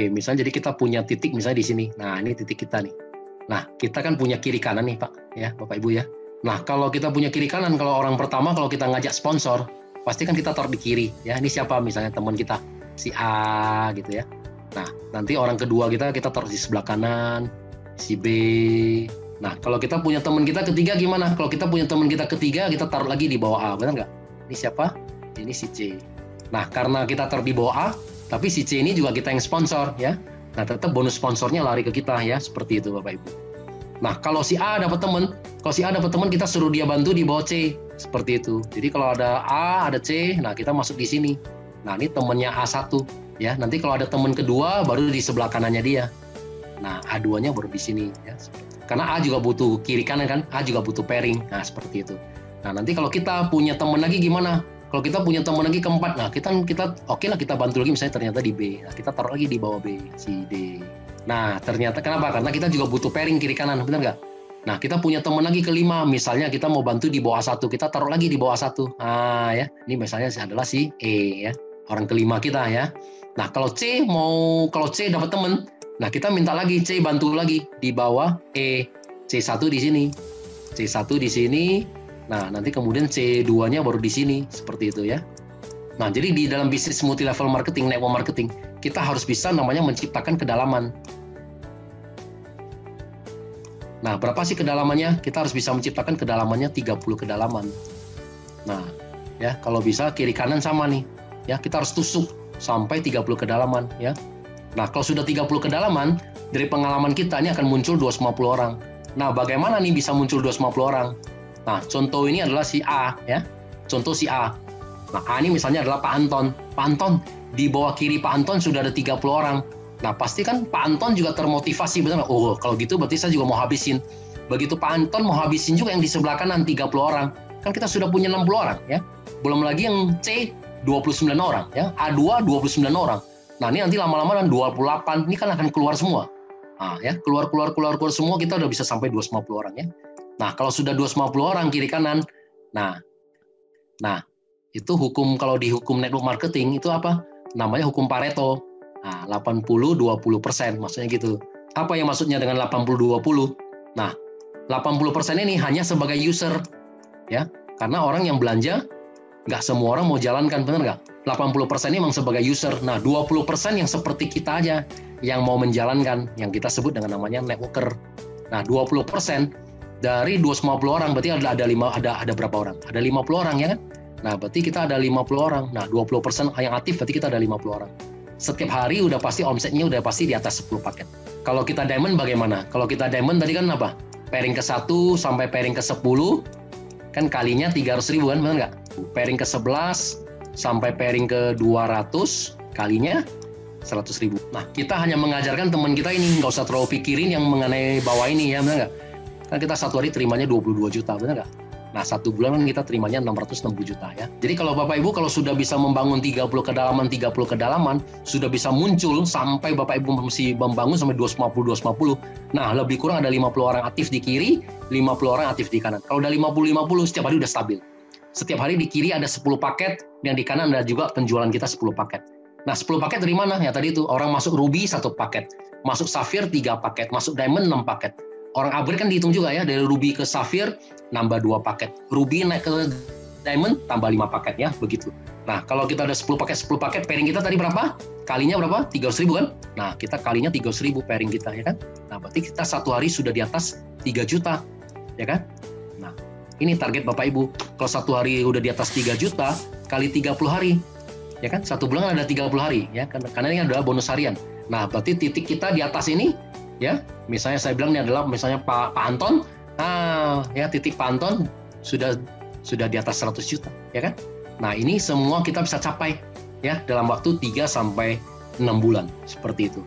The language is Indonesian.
Oke, misalnya jadi kita punya titik misalnya di sini. Nah, ini titik kita nih. Nah, kita kan punya kiri kanan nih, Pak, ya, Bapak Ibu ya. Nah, kalau kita punya kiri kanan, kalau orang pertama kalau kita ngajak sponsor, pasti kan kita taruh di kiri, ya. Ini siapa misalnya teman kita, si A gitu ya. Nah, nanti orang kedua kita taruh di sebelah kanan, si B. Nah, kalau kita punya teman kita ketiga gimana? Kalau kita punya teman kita ketiga, kita taruh lagi di bawah A, benar nggak? Ini siapa? Ini si C. Nah, karena kita taruh di bawah A, tapi si C ini juga kita yang sponsor, ya. Nah, tetap bonus sponsornya lari ke kita, ya. Seperti itu, Bapak Ibu. Nah, kalau si A dapat teman, kita suruh dia bantu di bawah C, seperti itu. Jadi kalau ada A, ada C, nah kita masuk di sini. Nah, ini temannya A1, ya. Nanti kalau ada teman kedua, baru di sebelah kanannya dia. Nah, A2-nya baru di sini, ya. Karena A juga butuh kiri kanan kan, A juga butuh pairing. Nah, seperti itu. Nah, nanti kalau kita punya teman lagi gimana? Kalau kita punya teman lagi keempat, nah kita oke lah kita bantu lagi misalnya ternyata di B. Nah, kita taruh lagi di bawah B, si D. Nah, ternyata kenapa? Karena kita juga butuh pairing kiri kanan, benar nggak? Nah, kita punya teman lagi kelima, misalnya kita mau bantu di bawah A1, kita taruh lagi di bawah A1. Nah, ya, ini misalnya adalah si E, ya, orang kelima kita, ya. Nah, kalau C dapat teman, nah kita minta lagi C bantu lagi di bawah E, C1 di sini, C1 di sini. Nah, nanti kemudian C2-nya baru di sini, seperti itu ya. Nah, jadi di dalam bisnis multi level marketing, network marketing, kita harus bisa namanya menciptakan kedalaman. Nah, berapa sih kedalamannya? Kita harus bisa menciptakan kedalamannya 30 kedalaman. Nah, ya, kalau bisa kiri kanan sama nih. Ya, kita harus tusuk sampai 30 kedalaman, ya. Nah, kalau sudah 30 kedalaman, dari pengalaman kita ini akan muncul 250 orang. Nah, bagaimana nih bisa muncul 250 orang? Nah, contoh ini adalah si A, ya. Contoh si A. Nah, A ini misalnya adalah Pak Anton. Pak Anton, di bawah kiri Pak Anton sudah ada 30 orang. Nah, pasti kan Pak Anton juga termotivasi, benar nggak? Oh, kalau gitu berarti saya juga mau habisin. Begitu Pak Anton mau habisin juga yang di sebelah kanan 30 orang. Kan kita sudah punya 60 orang, ya. Belum lagi yang C, 29 orang, ya. A2, 29 orang. Nah, ini nanti lama-lama 28, ini kan akan keluar semua. Nah, ya, keluar semua, kita udah bisa sampai 250 orang, ya. Nah, kalau sudah 250 orang kiri kanan, nah, itu hukum, kalau di hukum network marketing itu apa? Namanya hukum Pareto. Nah, 80-20%, maksudnya gitu. Apa yang maksudnya dengan 80-20? Nah, 80% ini hanya sebagai user, ya, karena orang yang belanja, nggak semua orang mau jalankan, benar nggak? 80% ini memang sebagai user. Nah, 20% yang seperti kita aja, yang mau menjalankan, yang kita sebut dengan namanya networker. Nah, 20% dari 250 orang, berarti ada berapa orang? Ada 50 orang, ya kan? Nah, berarti kita ada 50 orang. Nah, 20% yang aktif, berarti kita ada 50 orang. Setiap hari udah pasti omsetnya udah pasti di atas 10 paket. Kalau kita diamond bagaimana? Kalau kita diamond tadi kan apa? Pairing ke 1 sampai pairing ke 10, kan kalinya 300.000 kan, benar nggak? Pairing ke 11 sampai pairing ke 200, kalinya 100.000. Nah, kita hanya mengajarkan teman kita ini, nggak usah terlalu pikirin yang mengenai bawah ini, ya, benar nggak? Kan kita satu hari terimanya 22 juta, benar nggak? Nah, satu bulan kan kita terimanya 660 juta, ya. Jadi kalau Bapak Ibu kalau sudah bisa membangun 30 kedalaman, sudah bisa muncul sampai Bapak Ibu mesti membangun sampai 250. Nah, lebih kurang ada 50 orang aktif di kiri, 50 orang aktif di kanan. Kalau udah 50-50, setiap hari udah stabil. Setiap hari di kiri ada 10 paket, yang di kanan ada juga penjualan kita 10 paket. Nah, 10 paket dari mana? Ya tadi itu, orang masuk Ruby 1 paket, masuk Sapphire 3 paket, masuk Diamond 6 paket. Orang upgrade kan dihitung juga ya, dari Ruby ke Sapphire nambah 2 paket. Ruby naik ke Diamond tambah 5 paket, ya, begitu. Nah, kalau kita ada 10 paket, pairing kita tadi berapa? Kalinya berapa? 300.000 kan? Nah, kita kalinya 300.000 pairing kita, ya kan? Nah, berarti kita satu hari sudah di atas 3 juta, ya kan? Nah, ini target Bapak Ibu. Kalau satu hari udah di atas 3 juta, kali 30 hari, ya kan? Satu bulan ada 30 hari, ya, karena ini adalah bonus harian. Nah, berarti titik kita di atas ini, ya, misalnya saya bilang ini adalah misalnya Pak Anton, nah, ya, titik Pak Anton sudah di atas 100 juta, ya kan? Nah, ini semua kita bisa capai, ya, dalam waktu 3 sampai 6 bulan, seperti itu.